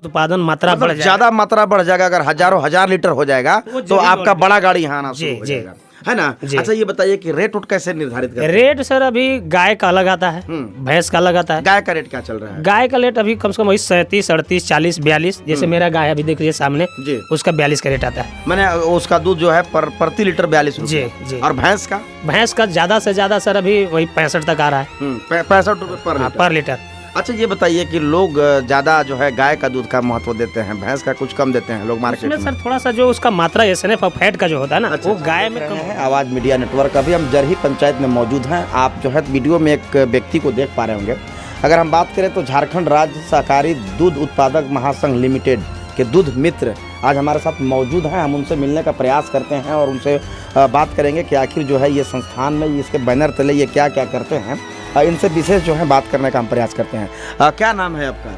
उत्पादन मात्रा बढ़ जाएगा, ज्यादा मात्रा बढ़ जाएगा। अगर हजारों हजार लीटर हो जाएगा तो आपका बड़ा गाड़ी यहाँ आना शुरू हो जाएगा, है ना। अच्छा ये बताइए कि रेट उट कैसे निर्धारित करते हैं? रेट सर अभी गाय का अलग आता है, भैंस का अलग आता है। गाय का रेट क्या चल रहा है? गाय का रेट अभी कम से कम वही 37, 38, 40, 42। जैसे मेरा गाय अभी देख लीजिए सामने जी, उसका 42 का रेट आता है। मैंने उसका दूध जो है प्रति लीटर 42 जी जी। और भैंस का? भैंस का ज्यादा से ज्यादा सर अभी वही 65 तक आ रहा है, 65 रुपए पर लीटर। अच्छा ये बताइए कि लोग ज्यादा जो है गाय का दूध का महत्व देते हैं, भैंस का कुछ कम देते हैं लोग मार्केट में। सर थोड़ा सा जो उसका मात्रा एसएनएफ और फैट का जो होता है ना, वो गाय में कम है। आवाज मीडिया नेटवर्क, अभी हम जरही पंचायत में मौजूद हैं। आप जो है वीडियो में एक व्यक्ति को देख पा रहे होंगे। अगर हम बात करें तो झारखंड राज्य सहकारी दूध उत्पादक महासंघ लिमिटेड के दूध मित्र आज हमारे साथ मौजूद हैं। हम उनसे मिलने का प्रयास करते हैं और उनसे बात करेंगे कि आखिर जो है ये संस्थान में इसके बैनर तले ये क्या क्या करते हैं। इनसे विशेष जो है बात करने का हम प्रयास करते हैं। क्या नाम है आपका?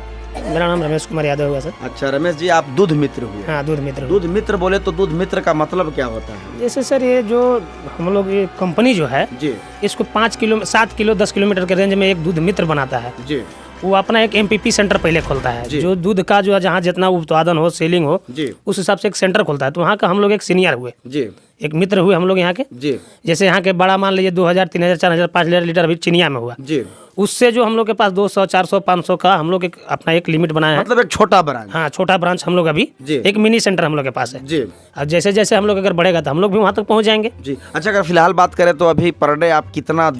मेरा नाम रमेश कुमार यादव हुआ सर। अच्छा रमेश जी, आप दूध मित्र हुए? हाँ, दूध मित्र। दूध मित्र बोले तो दूध मित्र का मतलब क्या होता है? जैसे सर ये जो हम लोग ये कंपनी जो है जी, इसको 5 किलो 7 किलो 10 किलोमीटर के रेंज में एक दूध मित्र बनाता है जी। वो अपना एक एमपीपी सेंटर पहले खोलता है, जो दूध का जो जहाँ जितना उत्पादन हो, सेलिंग हो जी, उस हिसाब से एक सेंटर खोलता है। तो वहाँ का हम लोग एक सीनियर हुए जी, एक मित्र हुए हम लोग यहाँ के जी। जैसे यहाँ के बड़ा मान लीजिए 2000 3000 4000 5000 लीटर अभी चिनिया में हुआ जी, उससे जो हम लोग के पास 200 400 500 का हम लोग एक अपना एक लिमिट बनाया है। मतलब एक छोटा ब्रांच। हाँ, छोटा ब्रांच हम लोग अभी जी। एक मिनी सेंटर हम लोग के पास है जी। और जैसे जैसे हम लोग अगर बढ़ेगा तो हम लोग भी वहाँ तक पहुँच जाएंगे जी। अच्छा अगर फिलहाल बात करें तो अभी पर डे आप कितना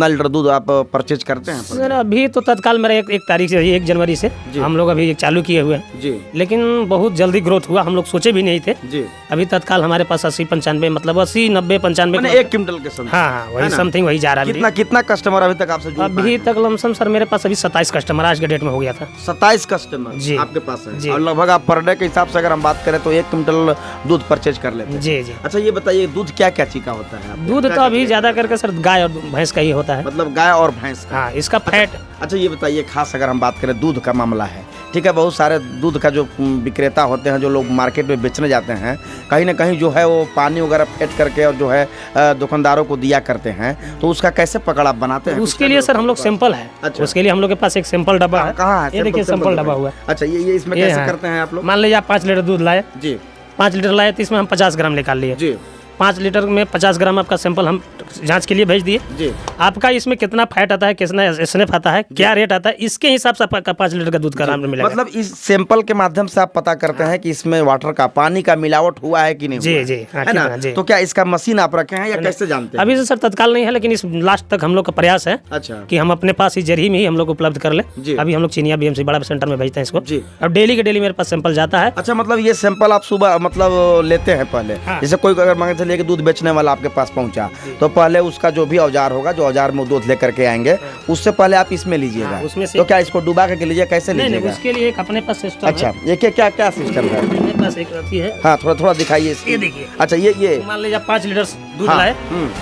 लीटर दूध आप परचेज करते हैं? सर अभी तो तत्काल मेरा एक तारीख से 1 जनवरी से हम लोग अभी चालू किए हुए हैं जी, लेकिन बहुत जल्दी ग्रोथ हुआ, हम लोग सोचे भी नहीं थे जी। अभी तत्काल हमारे पास 80-95 मतलब 80 90 95 1 क्विंटल के समथिंग। हाँ वही समथिंग वही जा रहा है। कितना कस्टमर अभी तक आपसे जुड़ अभी तक लमसम सर मेरे पास अभी 27 कस्टमर आज के डेट में हो गया था। 27 कस्टमर जी आपके पास है जी। और लगभग आप पर डे के हिसाब से अगर हम बात करें तो 1 क्विंटल दूध परचेज कर लेते हैं। जी जी। अच्छा ये बताइए दूध क्या क्या चीज का होता है आपके? दूध तो अभी ज्यादा करके सर गाय और भैंस का ही होता है, मतलब गाय और भैंस का। हाँ इसका फैट। अच्छा ये बताइए खास अगर हम बात करें दूध का मामला है, ठीक है, बहुत सारे दूध का जो विक्रेता होते हैं जो लोग मार्केट में बेचने जाते हैं, कहीं ना कहीं जो है वो पानी वगैरह फेंट करके और जो है दुकानदारों को दिया करते हैं, तो उसका कैसे पकड़ आप बनाते हैं? उसके लिए सर हम लोग सैंपल है। अच्छा। उसके लिए हम लोग के पास एक सैंपल डब्बा है। कहाँ है? ये देखिए सैंपल डब्बा हुआ है। अच्छा ये इसमें कैसे करते हैं आप लोग? मान लीजिए आप 5 लीटर दूध लाए जी, 5 लीटर लाए तो इसमें हम 50 ग्राम निकाल लिए जी, 5 लीटर में 50 ग्राम आपका सैंपल हम जांच के लिए भेज दिए जी। आपका इसमें कितना फैट आता है, कितना एसएनएफ आता है, क्या रेट आता है, इसके हिसाब से आपका 5 लीटर का दूध का आराम मिलेगा। मतलब इस सैंपल के माध्यम से आप पता करते हैं कि इसमें वाटर का पानी का मिलावट हुआ है कि नहीं हुआ है? जी है ना? तो क्या इसका मशीन आप रखे हैं या कैसे जानते हैं? अभी से सर तत्काल नहीं है, लेकिन इस लास्ट तक हम लोग का प्रयास है अच्छा कि हम अपने पास ही जरिए में ही हम लोग उपलब्ध कर ले। अभी हम लोग चिनिया बीएमसी बड़ा सेंटर में भेजते हैं इसको जी। अब डेली के डेली मेरे पास सैंपल जाता है। अच्छा मतलब ये सैंपल आप सुबह मतलब लेते हैं पहले? जैसे कोई अगर मान के चलिए कि दूध बेचने वाला आपके पास पहुंचा तो पहले उसका जो भी औजार होगा, जो औजार में दूध लेकर के आएंगे, उससे पहले आप इसमें लीजिएगा। उसमें से तो क्या इसको डुबा के लीजिए, कैसे लीजिएगा? उसके लिए एक अपने पास सिस्टम। अच्छा ये क्या क्या सिस्टम है? मेरे पास एक रथी है। हाँ थोड़ा दिखाइए। ये देखिए। अच्छा ये मान लीजिए 5 लीटर दूध हाँ, लाए,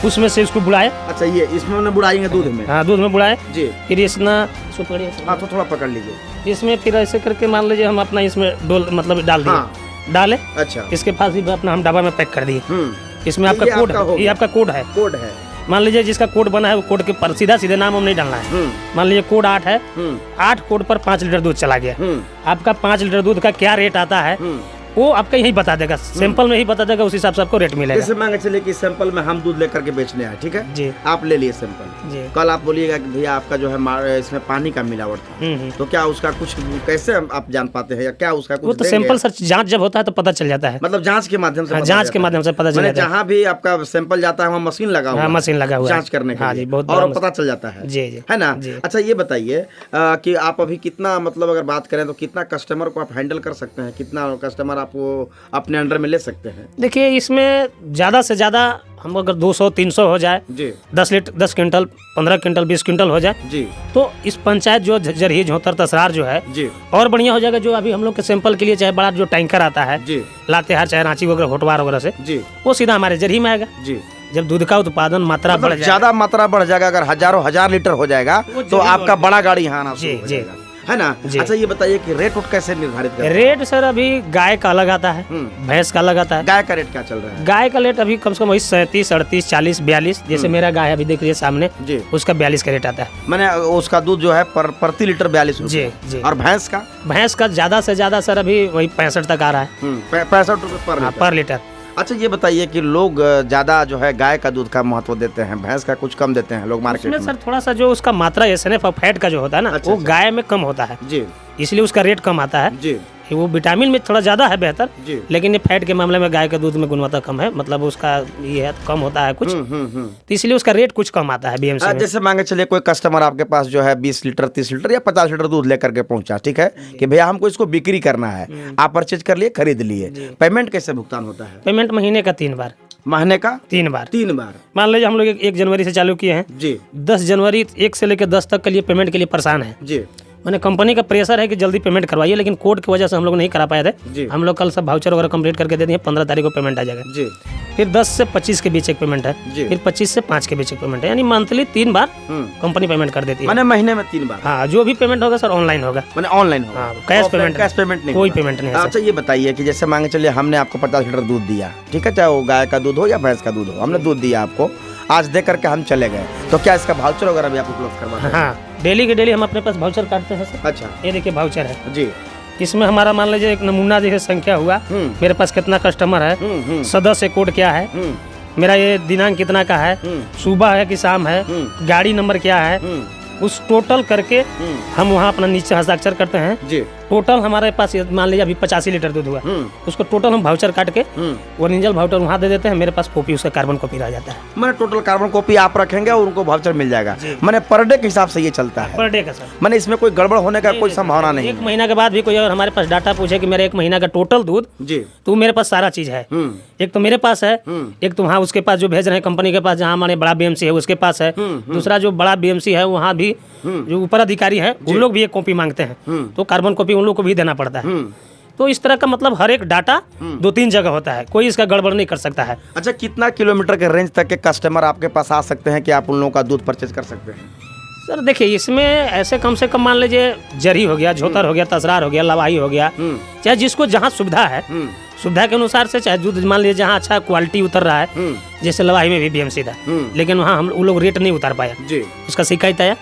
उसमें से इसको बुलाए। अच्छा ये इसमें उन्हें बुड़ाएंगे दूध में? हाँ दूध में बुलाए जी। फिर इसमें इसको पकड़िए। हाँ तो थोड़ा पकड़ लीजिए। इसमें फिर ऐसे करके मान लीजिए हम अपना इसमें डोल मतलब डाल दिए। हाँ। डाले। अच्छा इसके पास ही अपना हम डब्बा में पैक कर दिए। इसमें आपका ये कोड आपका हो है, ये आपका कोड है। कोड है। मान लीजिए जिसका कोड बना है वो कोड के पर सीधे नाम हम नहीं डालना है। मान लीजिए कोड 8 है, 8 कोड पर 5 लीटर दूध चला गया। आपका 5 लीटर दूध का क्या रेट आता है वो आपका यही बता देगा, सैंपल में ही बता देगा, उस हिसाब से आपको रेट मिलेगा। जैसे मान के चलिए कि सैंपल में हम दूध लेकर के बेचने आए, ठीक है जी, आप ले लिए सैंपल जी। कल आप बोलिएगा कि भैया आपका जो है इसमें पानी का मिलावट था, तो क्या उसका कुछ कैसे आप जान पाते हैं या क्या उसका कुछ? वो तो सैंपल सर जांच जब होता है तो पता चल जाता है, मतलब जांच के माध्यम से? जांच के माध्यम से पता चल जाता है। जहाँ भी आपका सैंपल जाता है वहाँ मशीन लगा हुआ है? मशीन लगा हुआ है जांच करने के लिए, बहुत और पता चल जाता है, जी जी, है ना। अच्छा ये बताइए कि आप अभी कितना मतलब अगर बात करें तो कितना कस्टमर को आप हैंडल कर सकते हैं, कितना कस्टमर आप अपने अंडर में ले सकते हैं? देखिए इसमें ज़्यादा से ज़्यादा हम अगर 200-300 हो जाए जी, 10 क्विंटल 15 क्विंटल 20 क्विंटल हो जाए जी, तो इस पंचायत जो जरही झोंतर तसरार जो है जी और बढ़िया हो जाएगा। जो अभी हम लोग के सैंपल के लिए चाहे बड़ा जो टैंकर आता है जी, लातेहार चाहे रांची वगैरह होटवार वगैरह से जी, वो सीधा हमारे जरही में आएगा जी। जब दूध का उत्पादन मात्रा बढ़ जाएगा, ज्यादा मात्रा बढ़ जाएगा, अगर हजारों हजार लीटर हो जाएगा तो आपका बड़ा गाड़ी यहाँ आना शुरू हो जाएगा। है ना। जी। अच्छा ये बताइए कि रेट उट कैसे निर्धारित करते हैं? रेट सर अभी गाय का अलग आता है, भैंस का अलग आता है। गाय का रेट क्या चल रहा है? गाय का रेट अभी कम से कम वही 37, 38, 40, 42। जैसे मेरा गाय है अभी देख लीजिए सामने जी। उसका 42 का रेट आता है। मैंने उसका दूध जो है प्रति लीटर 42 जी जी। और भैंस का? भैंस का ज्यादा से ज्यादा सर अभी वही 65 तक आ रहा है 65 रुपये पर लीटर। अच्छा ये बताइए कि लोग ज्यादा जो है गाय का दूध का महत्व देते हैं, भैंस का कुछ कम देते हैं लोग मार्केट उसमें में। सर थोड़ा सा जो उसका मात्रा एसएनएफ और फैट का जो होता है ना, वो गाय में कम होता है जी, इसलिए उसका रेट कम आता है जी। वो विटामिन में थोड़ा ज़्यादा है बेहतर, लेकिन ये फैट के मामले में गाय के दूध में गुणवत्ता कम है, मतलब उसका ये है कम होता है कुछ, तो इसलिए उसका रेट कुछ कम आता है बीएमसी में। जैसे मांगे चलिए कोई कस्टमर आपके पास जो है 20 लीटर 30 लीटर या 50 लीटर दूध लेकर के पहुंचा, ठीक है कि भैया हमको इसको बिक्री करना है, आप परचेज कर लिए, खरीद लिए, पेमेंट कैसे भुगतान होता है? पेमेंट महीने का 3 बार, महीने का 3 बार। 3 बार। मान लीजिए हम लोग 1 जनवरी से चालू किए हैं जी, 10 जनवरी 1 से लेकर 10 तक के लिए पेमेंट के लिए परेशान है जी। मैंने कंपनी का प्रेशर है कि जल्दी पेमेंट करवाइए, लेकिन कोड की वजह से हम लोग नहीं करा पाए थे। हम लोग कल सब वाउचर वगैरह कंप्लीट करके दे दिए, 15 तारीख को पेमेंट आ जाएगा जी। फिर 10 से 25 के बीच एक पेमेंट है, फिर 25 से 5 के बीच एक पेमेंट है, यानी मंथली 3 बार कंपनी पेमेंट कर देती है। मैंने महीने में 3 बार? हाँ, जो भी पेमेंट होगा सर ऑनलाइन होगा, मैंने ऑनलाइन होगा। हाँ, कैश पेमेंट नहीं, कोई पेमेंट नहीं है। अच्छा ये बताइए कि जैसे मांगे चलिए हमने आपको 50 लीटर दूध दिया, ठीक है, चाहे वो गाय का दूध हो या भैंस का दूध हो, हमने दूध दिया आपको, आज दे करके हम चले गए, तो क्या इसका वाउचर वगैरह भी आप उपलब्ध करवाते हैं? हाँ, डेली के डेली हम अपने पास वाउचर काटते हैं सर। अच्छा, ये देखिए वाउचर है जी। इसमें हमारा मान लीजिए एक नमूना जैसे संख्या हुआ, मेरे पास कितना कस्टमर है, सदस्य कोड क्या है, मेरा ये दिनांक कितना का है, सुबह है कि शाम है, गाड़ी नंबर क्या है, उस टोटल करके हम वहाँ अपना नीचे हस्ताक्षर करते हैं जी। टोटल हमारे पास मान लीजिए अभी 85 लीटर दूध हुआ, उसको टोटल हम वाउचर काट के ओरिजिनल वाउचर वहाँ दे देते हैं, मेरे पास कॉपी उसका कार्बन कॉपी रह जाता है। मैंने टोटल कार्बन कॉपी आप रखेंगे और उनको वाउचर मिल जाएगा। मैंने पर डे के हिसाब से ये चलता है? पर डे का सर। मैंने इसमें कोई गड़बड़ होने का कोई संभावना नहीं? 1 महीना के बाद भी कोई अगर हमारे पास डाटा पूछे कि मेरा 1 महीना का टोटल दूध जी, तो मेरे पास सारा चीज है। एक तो मेरे पास है, एक तो वहाँ उसके पास जो भेज रहे हैं कंपनी के पास, जहाँ हमारे बड़ा बीएमसी है उसके पास है, दूसरा जो बड़ा बीएमसी है वहाँ भी जो ऊपर अधिकारी है उन लोग भी एक कॉपी मांगते हैं, तो कार्बन कॉपी उन लोग को भी देना पड़ता है। तो इस तरह का मतलब हर एक डाटा 2-3 जगह होता है, कोई इसका गड़बड़ नहीं कर सकता है। अच्छा, कितना किलोमीटर के रेंज तक के कस्टमर आपके पास आ सकते हैं कि आप उन लोगों का दूध परचेज कर सकते हैं? सर देखिए, इसमें ऐसे कम से कम मान लीजिए जरी हो गया, झोतर हो गया, तसरार हो गया, लवाही हो गया, चाहे जिसको जहाँ सुविधा है, सुविधा के अनुसार से, चाहे दूध मान लीजिए जहाँ अच्छा क्वालिटी उतर रहा है, जैसे लवाही में भी बीएमसी था, लेकिन वहाँ हम लोग रेट नहीं उतार पाया, उसका शिकायत आया,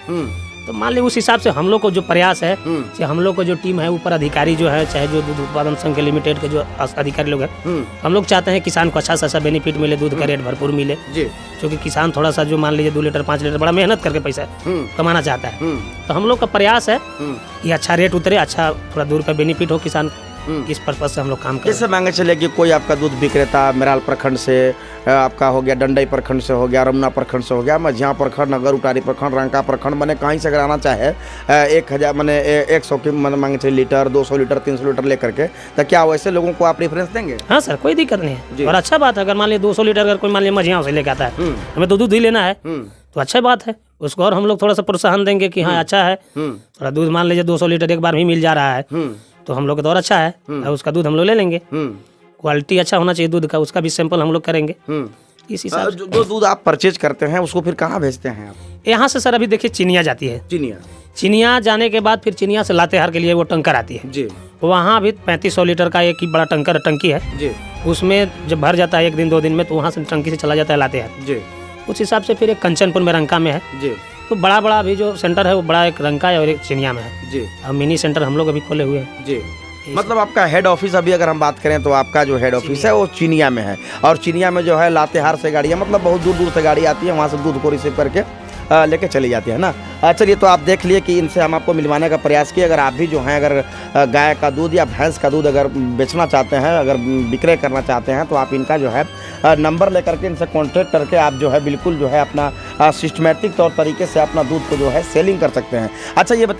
तो मान लीजिए उस हिसाब से हम लोग को जो प्रयास है, हम लोग को जो टीम है, ऊपर अधिकारी जो है, चाहे जो दूध उत्पादन संघ के लिमिटेड के जो अधिकारी लोग हैं, हम लोग चाहते हैं किसान को अच्छा सा बेनिफिट मिले, दूध का रेट भरपूर मिले, क्योंकि किसान थोड़ा सा जो मान लीजिए 2 लीटर 5 लीटर बड़ा मेहनत करके पैसा कमाना चाहता है, तो हम लोग का प्रयास है कि अच्छा रेट उतरे, अच्छा थोड़ा दूर का बेनिफिट हो किसान को, इस पर्पज से हम लोग काम करते हैं। जैसे मांगे चलिए कि कोई आपका दूध विक्रेता मेराल प्रखंड से आपका हो गया, डंडई प्रखंड से हो गया, रमना प्रखंड से हो गया, मझिया प्रखंड, नगर उटारी प्रखंड, रंका प्रखंड, मैंने कहीं से अगर आना चाहे 1000 मैंने 100 की मांगे चलिए लीटर, 200 लीटर, 300 लीटर लेकर के, तो क्या वैसे लोगों को आप प्रेफरेंस देंगे? हाँ सर, कोई दिक्कत नहीं है, और अच्छा बात है। अगर मान लीजिए 200 लीटर अगर कोई मान लीजिए मझिया से लेकर आता है, हमें तो दूध ही लेना है, तो अच्छा बात है, उसको और हम लोग थोड़ा सा प्रोत्साहन देंगे कि हाँ अच्छा है, थोड़ा दूध मान लीजिए 200 लीटर एक बार भी मिल जा रहा है, तो हम लोग का तो और अच्छा है, उसका दूध हम लोग ले लेंगे। क्वालिटी अच्छा होना चाहिए दूध का, उसका भी सैंपल हम लोग करेंगे। इस हिसाब से जो दूध आप परचेज करते हैं उसको फिर कहाँ भेजते हैं आप? यहाँ से सर अभी देखिए चिनिया जाती है, चिनिया जाने के बाद फिर चिनिया से लातेहार के लिए वो टंकर आती है जी। वहाँ भी 3500 लीटर का एक ही बड़ा टंकी है जी। उसमें जब भर जाता है 1 दिन 2 दिन में, तो वहाँ से टंकी से चला जाता है लातेहार जी। उस हिसाब से फिर एक कंचनपुर में रंका में है जी। तो बड़ा अभी जो सेंटर है वो बड़ा एक रंका है और एक चिनिया में है जी। अब मिनी सेंटर हम लोग अभी खोले हुए हैं जी। मतलब आपका हेड ऑफिस अभी अगर हम बात करें तो आपका जो हेड ऑफिस है वो चिनिया में है, और चिनिया में जो है लातेहार से गाड़ियाँ, मतलब बहुत दूर दूर से गाड़ी आती है, वहाँ से दूध को रिसीव करके लेके चली जाती है ना। चलिए, तो आप देख लिए कि इनसे हम आपको मिलवाने का प्रयास किए। अगर आप भी जो हैं अगर गाय का दूध या भैंस का दूध अगर बेचना चाहते हैं, अगर विक्रय करना चाहते हैं, तो आप इनका जो है नंबर लेकर के इनसे कॉन्टेक्ट करके आप जो है बिल्कुल जो है अपना सिस्टमेटिक तौर तरीके से अपना दूध को जो है सेलिंग कर सकते हैं। अच्छा ये बताइए।